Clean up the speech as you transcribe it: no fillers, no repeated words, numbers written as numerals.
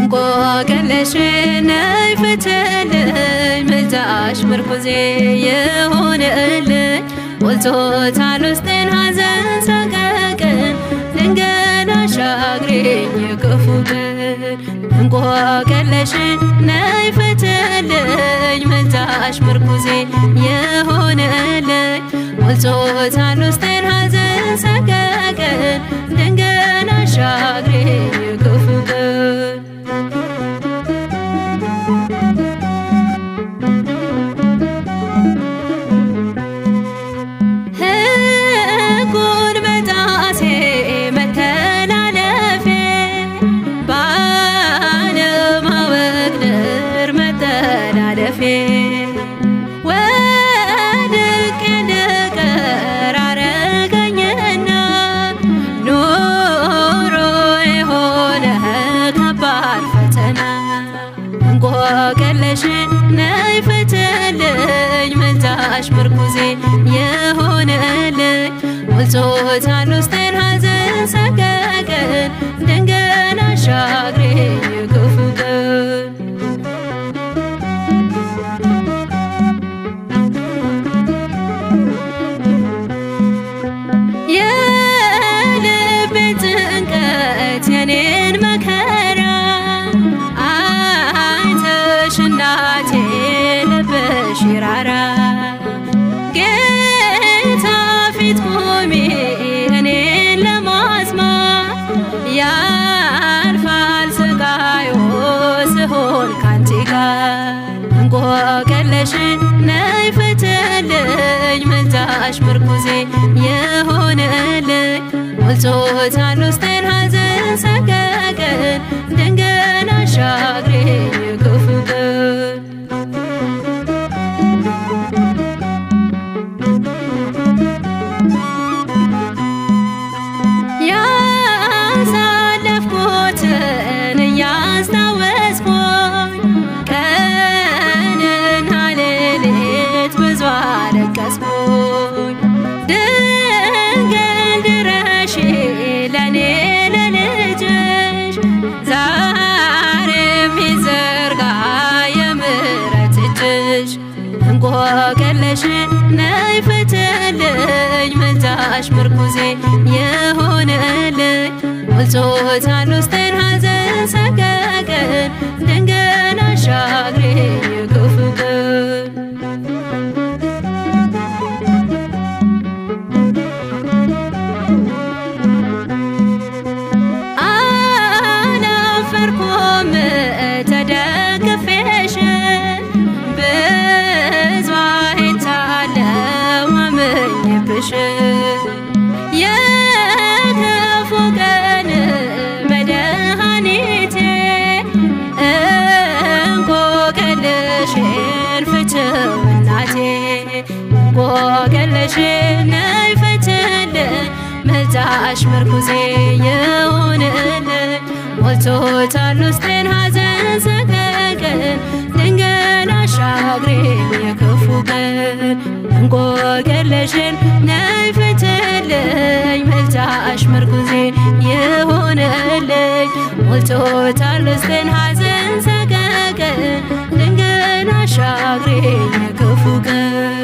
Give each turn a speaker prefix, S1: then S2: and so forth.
S1: እንቆቅልሽን ነይ ፍችልኝ ምልጃሽ ምርኩዜ ይሁንልኝ ሞልቶታል ውስጤን ሐዘን ሰቀቀን ድንገት አሻግሪኝ የክፉ ቀን እንቆቅልሽን ነይ ፍችልኝ ምልጃሽ ምርኩዜ ይሁንልኝ ሞልቶታል ውስጤን ሐዘን ሰቀቀን ድንገት አሻግሪኝ የክፉ ቀን ወድቄ እንድቀር አረገኝና ኑሮ የሆነ ከባድ ፈተና እንቆቅልሽን ነይ ፍችልኝ ምልጃሽ ምርኩዜ ይሁንልኝ ሞልቶታል ውስጤን ሐዘን ሰቀቀን ድንገት አሻግሪኝ የክፉ ቀን የኔን መከራ አይተሽ እናቴ ልብሽ ይራራ ጌታ ፊት ቆሜ እኔን ለማስማት ያልፋል ስቃዩ ስሆን ካንቺ ጋር እንቆቅልሽን ነይ ፍችልኝ ምልጃሽ ምርኩዜ ይሁንልኝ ሞልቶታል ውስጤን ሐዘን ሰቀቀን ድንገት አሻግሪኝ የክፉ ቀን ያሳለፍኩትን እያስታወስኩኝ ቀንና ሌሊት ብዙ አለቀስኩኝ ድንግል ድረሺ ለኔ ለልጅሽ ዛሬም ይዘርጋ የምሕረት እጅሽ እንቆቅልሽን ነይ ፍችልኝ ምልጃሽ ምርኩዜ ይሁንልኝ ሞልቶታል ውስጤን ሐዘን ሰቀቀን ድንገት አሻግሪኝ የክፉ ቀን አላፈርኩም ተደግፌሽ ብዙ አይቻለሁ አምኜብሽ የክፉ ቀን መድኃኒቴ እንቆቅልሽን ፍቺው እናቴ እንቆቅልሽን ነይ ፍችልኝ ምልጃሽ ምርኩዜ ይሁንልኝ ሞልቶታል ውስጤን ሐዘን ሰቀቀን ድንገት አሻግሪኝ የክፉ ቀን እንቆቅልሽን ነይ ፍችልኝ ምልጃሽ ምርኩዜ ይሁንልኝ ሞልቶታል ውስጤን ሐዘን ሰቀቀን ድንገት አሻግሪኝ የክፉ ቀን